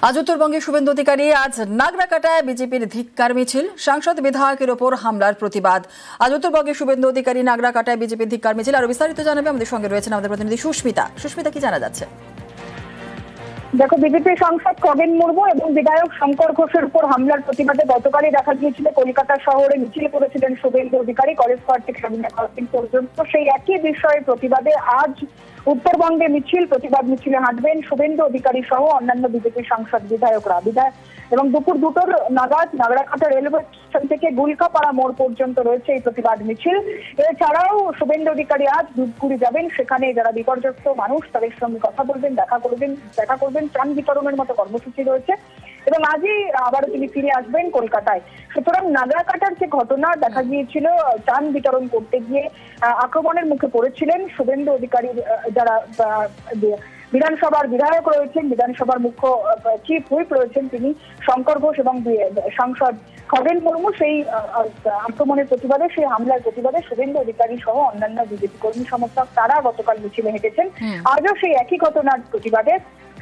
আজ উত্তরবঙ্গে শুভেন্দু অধিকারী আজ নাগরাকাটায় বিজেপির ধিক্কার মিছিল, সাংসদ বিধায়কের ওপর হামলার প্রতিবাদ। আজ উত্তরবঙ্গে শুভেন্দু অধিকারী নাগরাকাটায় বিজেপির ধিক্কার মিছিল। আরো বিস্তারিত জানাবে আমাদের সঙ্গে রয়েছেন আমাদের প্রতিনিধি সুস্মিতা। সুস্মিতা, কি জানা যাচ্ছে? দেখো, বিজেপি সাংসদ খগেন মুর্মু এবং বিধায়ক শঙ্কর ঘোষের উপর হামলার প্রতিবাদে গতকালই দেখা গিয়েছিল কলকাতা শহরে মিছিল করেছিলেন শুভেন্দু অধিকারী, কলেজ পার্ক থেকে রবীন্দ্র ক্রসিং পর্যন্ত। সেই একই বিষয়ের প্রতিবাদে আজ উত্তরবঙ্গে প্রতিবাদ মিছিলে হাঁটবেন শুভেন্দু অধিকারী সহ অন্যান্য বিজেপি সাংসদ বিধায়করা। এবং দুপুর 2টোর নাগাদ নাগরাকাটা রেলওয়ে স্টেশন থেকে গুলকাপাড়া মোড় পর্যন্ত রয়েছে এই প্রতিবাদ মিছিল। এছাড়াও শুভেন্দু অধিকারী আজ ধূপগুড়ি যাবেন, সেখানে যারা বিপর্যস্ত মানুষ তাদের সঙ্গে কথা বলবেন, দেখা করবেন, ত্রাণ বিতরণের মতো কর্মসূচি রয়েছে এবং আজই আবারও তিনি ফিরে আসবেন কলকাতায়। সুতরাং নাগরাকাটার যে ঘটনা দেখা গিয়েছিল, ত্রাণ বিতরণ করতে গিয়ে আক্রমণের মুখে পড়েছিলেন শুভেন্দু অধিকারীর যারা বিধানসভার বিধায়ক রয়েছেন, বিধানসভার মুখ্য চিফ হুইপ রয়েছেন তিনি শঙ্কর ঘোষ এবং সাংসদ খগেন মুর্মু। সেই আক্রমণের প্রতিবাদে, সেই হামলার প্রতিবাদে শুভেন্দু অধিকারী সহ অন্যান্য বিজেপি কর্মী সমর্থক তারা গতকাল মিছিলে হেঁটেছেন। আজও সেই একই ঘটনার প্রতিবাদে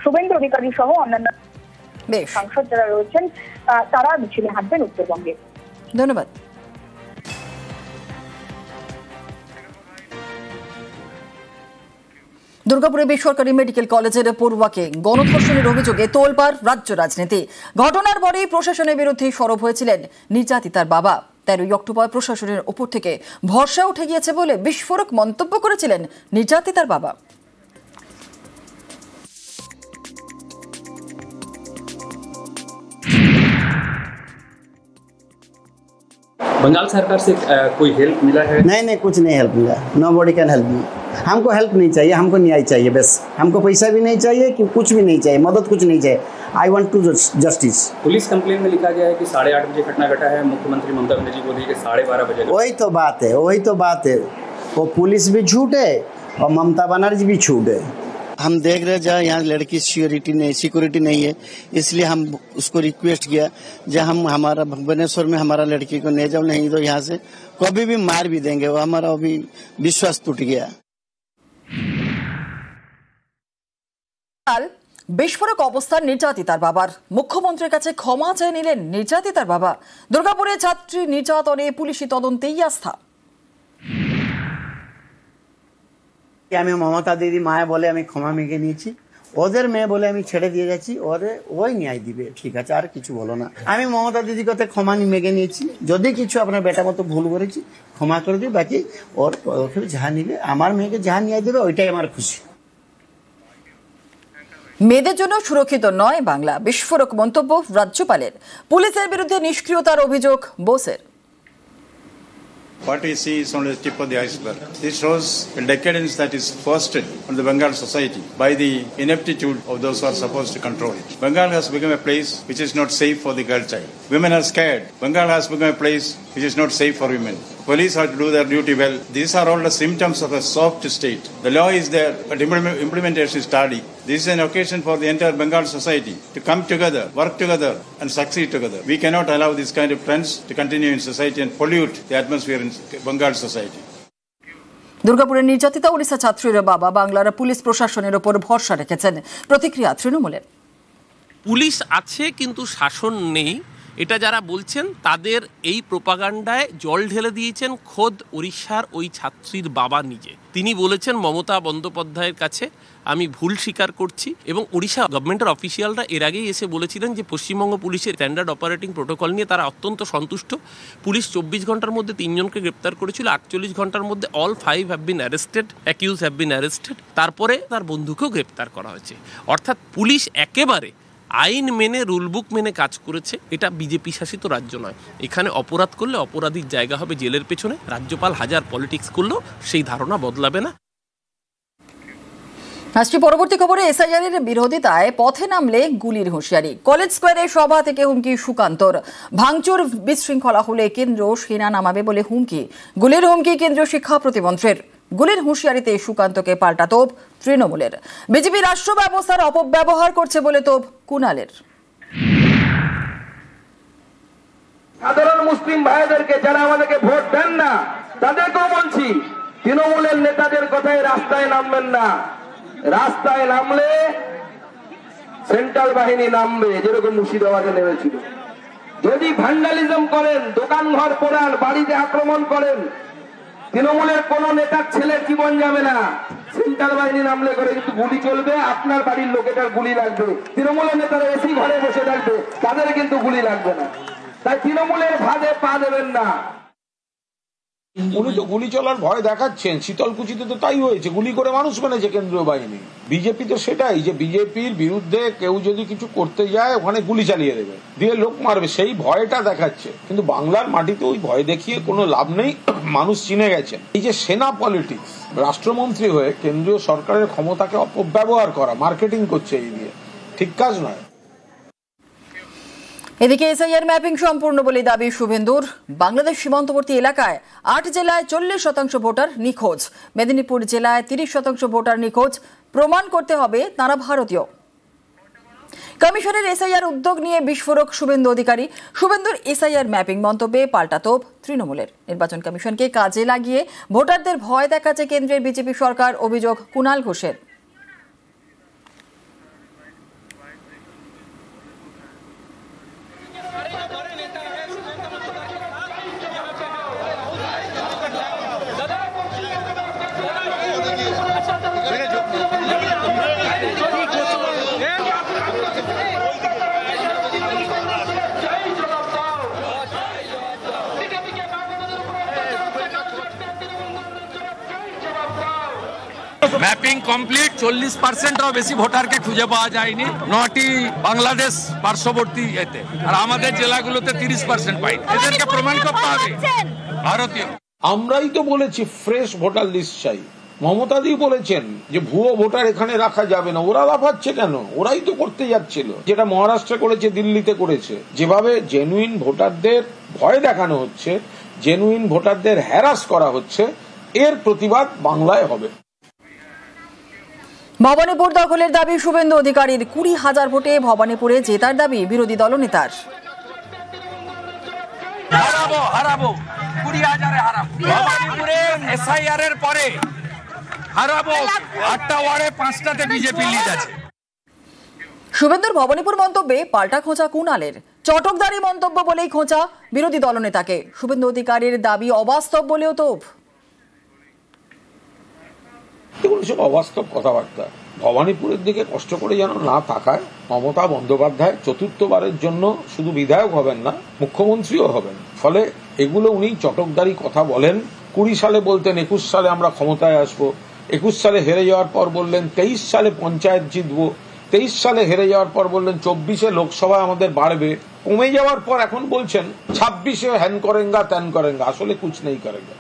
শুভেন্দু অধিকারী সহ অন্যান্য সাংসদ যারা রয়েছেন তারা মিছিলে হাঁটবেন উত্তরবঙ্গে। ধন্যবাদ। দুর্গাপুরে বেসরকারি মেডিকেল কলেজের পড়ুয়াকে গণধর্ষণের অভিযোগে তোলপাড় রাজ্য রাজনীতি। ঘটনার পরেই প্রশাসনের বিরুদ্ধে সরব হয়েছিলেন নির্যাতিতার বাবা। 13 অক্টোবর প্রশাসনের ওপর থেকে ভরসা উঠে গিয়েছে বলে বিস্ফোরক মন্তব্য করেছিলেন নির্যাতিতার বাবা। बंगाल सरकार से कोई हेल्प मिला है? नहीं, कुछ नहीं हेल्प मिला। Nobody can help me. हमको हेल्प नहीं चाहिए, हमको न्याय चाहिए बस। हमको पैसा भी नहीं चाहिए, कि कुछ भी नहीं चाहिए, मदद कुछ नहीं चाहिए। I want to justice. Police complain में लिखा गया है कि 8:30 बजे घटना घटा है। मुख्यमंत्री ममता बनर्जी बोली कि 12:30 बजे। वही तो बात है। वो पुलिस भी झूठ है और ममता बनर्जी भी झूठ है। हम देख रहे जहाँ यहाँ लड़की सिक्योरिटी नहीं है, इसलिए हम उसको रिक्वेस्ट किया जब हम हमारा भुवनेश्वर में हमारा लड़की को ले जाओ, नहीं तो यहाँ से कभी भी मार भी देंगे। वो हमारा अभी विश्वास टूट गया। বিস্ফোরক অবস্থার নির্যাতিতার বাবার, মুখ্যমন্ত্রীর কাছে ক্ষমা চেয়ে নিলেন নির্যাতিতার বাবা। দুর্গাপুরে ছাত্রী নির্যাতনে পুলিশি তদন্তেই আস্থা। আমি মমতা দিদি মায়া বলে আমি ক্ষমা মেগে নিয়েছি, ওদের মেয়ে বলে আমি ছেড়ে দিয়ে যাচ্ছি, ওই ন্যায় দিবে, ঠিক আছে, আর কিছু বলো না। আমি মমতা দিদির কথা ক্ষমা মেগে নিয়েছি, যদি কিছু আপনার বেটা মতো ভুল করেছি ক্ষমা করে দিই, বাকি ওর পদক্ষেপ যাহা নিবে, আমার মেয়েকে যাহা ন্যায় দেবে ওইটাই আমার খুশি। মেয়েদের জন্য সুরক্ষিত নয় বাংলা, বিস্ফোরক মন্তব্য রাজ্যপালের। পুলিশের বিরুদ্ধে নিষ্ক্রিয়তার অভিযোগ বোসের। What we see is only the tip of the iceberg. This shows a decadence that is fostered on the Bengal society by the ineptitude of those who are supposed to control it. Bengal has become a place which is not safe for the girl child. Women are scared. Bengal has become a place which is not safe for women. Police have to do their duty well. These are all the symptoms of a soft state. The law is there, but implementation is tardy. This is an occasion for the entire Bengal society to come together, work together, and succeed together. We cannot allow this kind of trends to continue in society and pollute the atmosphere in Bengal society. দুর্গাপুরের নির্যাতিতা ওড়িশা ছাত্রীর বাবা বাংলার police প্রশাসনের উপর ভরসা রেখেছেন। প্রতিক্রিয়া তৃণমূলের। পুলিশ আছে কিন্তু শাসন নেই, এটা যারা বলছেন তাদের এই প্রোপাগান্ডায় জল ঢেলে দিয়েছেন খোদ ওড়িশার ওই ছাত্রীর বাবা নিজে। তিনি বলেছেন মমতা বন্দ্যোপাধ্যায়ের কাছে আমি ভুল স্বীকার করছি, এবং ওড়িশা গভর্নমেন্টের অফিসিয়ালরা এর আগেই এসে বলেছিলেন যে পশ্চিমবঙ্গ পুলিশের স্ট্যান্ডার্ড অপারেটিং প্রোটোকল নিয়ে তারা অত্যন্ত সন্তুষ্ট। পুলিশ 24 ঘন্টার মধ্যে 3 জনকে গ্রেপ্তার করেছিল, 48 ঘন্টার মধ্যে all 5 have been arrested, accused have been arrested. তারপরে তার বন্ধুকেও গ্রেপ্তার করা হয়েছে। অর্থাৎ পুলিশ একেবারে আইন মেনে, রুলবুক মেনে কাজ করেছে। এটা বিজেপি শাসিত রাজ্য নয়। এখানে অপরাধ করলে অপরাধীর জায়গা হবে জেলের পেছনে। রাজ্যপাল হাজার পলিটিক্স করলেও সেই ধারণা বদলাবে না। আজকে পরবর্তী খবরে এসআইআর এর বিরোধিতায় পথে নামলে গুলির হুঁশিয়ারি। কলেজ স্কোয়ারে সভা থেকে হুমকি সুকান্তর। ভাঙচুর বিশৃঙ্খলা হলে কেন্দ্র সেনা নামাবে বলে হুমকি। গুলির হুমকি কেন্দ্রীয় শিক্ষা প্রতিমন্ত্রীর। গুলির হুঁশিয়ারিতে সুকান্তকে পাল্টা তোপ তৃণমূলের। বিজেপি রাষ্ট্র ব্যবস্থার অপব্যবহার করছে বলে তোপ কুণালের। সাধারণ মুসলিম ভাইদেরকে যারা আমাদেরকে ভোট দেন না তাদেরকেও বলছি, তৃণমূলের নেতাদের কথায় রাস্তায় নামবেন না। রাস্তায় নামলে সেন্ট্রাল বাহিনী নামবে, যেরকম মুর্শিদাবাদে নেমেছিল। যদি ভ্যান্ডালিজম করেন, দোকান ঘর পোড়ান, বাড়িতে আক্রমণ করেন, তৃণমূলের কোন নেতার ছেলের জীবন যাবে না। সেন্ট্রাল বাহিনী নামলে করে কিন্তু গুলি চলবে, আপনার বাড়ির লোকেটার গুলি লাগবে। তৃণমূলের নেতারা এসি ঘরে বসে থাকবে, তাদের কিন্তু গুলি লাগবে না। তাই তৃণমূলের ভাগে পা দেবেন না। উনি তো গুলি চলার ভয় দেখাচ্ছেন, শীতলকুচিতে তো তাই হয়েছে, গুলি করে মানুষ মেনেছে কেন্দ্রীয় বাহিনী। বিজেপি তো সেটাই, যে বিজেপির বিরুদ্ধে কেউ যদি কিছু করতে যায় ওখানে গুলি চালিয়ে দেবে, দিয়ে লোক মারবে, সেই ভয়টা দেখাচ্ছে। কিন্তু বাংলার মাটিতে ওই ভয় দেখিয়ে কোনো লাভ নেই, মানুষ চিনে গেছেন। এই যে সেনা পলিটিক্স, রাষ্ট্রমন্ত্রী হয়ে কেন্দ্রীয় সরকারের ক্ষমতাকে অপব্যবহার করা, মার্কেটিং করছে, এই দিয়ে ঠিক কাজ নয়। এদিকে এসআইআর ম্যাপিং সম্পূর্ণ বলে দাবি শুভেন্দুর। বাংলাদেশ সীমান্তবর্তী এলাকায় 8 জেলায় 40% ভোটার নিখোঁজ, মেদিনীপুর জেলায় 30% ভোটার নিখোঁজ, প্রমাণ করতে হবে তারা ভারতীয়। কমিশনের এসআইআর উদ্যোগ নিয়ে বিস্ফোরক শুভেন্দু অধিকারী। শুভেন্দুর এসআইআর ম্যাপিং মন্তব্যে পাল্টা তোপ তৃণমূলের। নির্বাচন কমিশনকে কাজে লাগিয়ে ভোটারদের ভয় দেখাচ্ছে কেন্দ্রের বিজেপি সরকার, অভিযোগ কুণাল ঘোষের। ম্যাপিং কমপ্লিট, 40%-এরও বেশি ভোটারকে খুঁজে পাওয়া যায়নি 9টি বাংলাদেশ পার্শ্ববর্তী এতে, আর আমাদের জেলাগুলোতে 30% পাই। এদেরকে প্রমাণ করতে হবে ভারতীয়। আমরাই তো বলেছি ফ্রেশ ভোটার লিস্ট চাই। মমতাদি বলেছেন যে ভুয়ো ভোটার এখানে রাখা যাবে না। ওরা লাফাচ্ছে কেন? ওরাই তো করতে যাচ্ছিল, যেটা মহারাষ্ট্রে করেছে, দিল্লিতে করেছে। যেভাবে জেনুইন ভোটারদের ভয় দেখানো হচ্ছে, জেনুইন ভোটারদের হ্যারাস করা হচ্ছে, এর প্রতিবাদ বাংলায় হবে। ভবানীপুর দখলের দাবি শুভেন্দু অধিকারীর। 20,000 ভোটে ভবানীপুরে জেতার দাবি বিরোধী দলনেতার। হারাবো 20,000-এ হারাবো। ভবানীপুরে এসআইআর এর পরে হারাবো 8টা ওয়ার্ডে 5টাতে বিজেপি লিড আছে। শুভেন্দুর ভবানীপুর মন্তব্যে পাল্টা খোঁচা কুণালের। চটকদারি মন্তব্য বলেই খোঁচা বিরোধী দলনেতাকে। শুভেন্দু অধিকারীর দাবি অবাস্তব বলেও তোপ। এগুলো সব অবাস্তব কথাবার্তা। ভবানীপুরের দিকে কষ্ট করে যেন না তাকায়। মমতা বন্দ্যোপাধ্যায় চতুর্থবারের জন্য শুধু বিধায়ক হবেন না, মুখ্যমন্ত্রীও হবেন। ফলে এগুলো উনি চটকদারি কথা বলেন। 20 সালে বলতেন 21 সালে আমরা ক্ষমতায় আসবো, 21 সালে হেরে যাওয়ার পর বললেন 23 সালে পঞ্চায়েত জিতবো, 23 সালে হেরে যাওয়ার পর বললেন 24-এ লোকসভা আমাদের বাড়বে, কমে যাওয়ার পর এখন বলছেন 26-এ হ্যান করেঙ্গা ত্যান করেঙ্গা। আসলে কুছ নেই করেঙ্গা।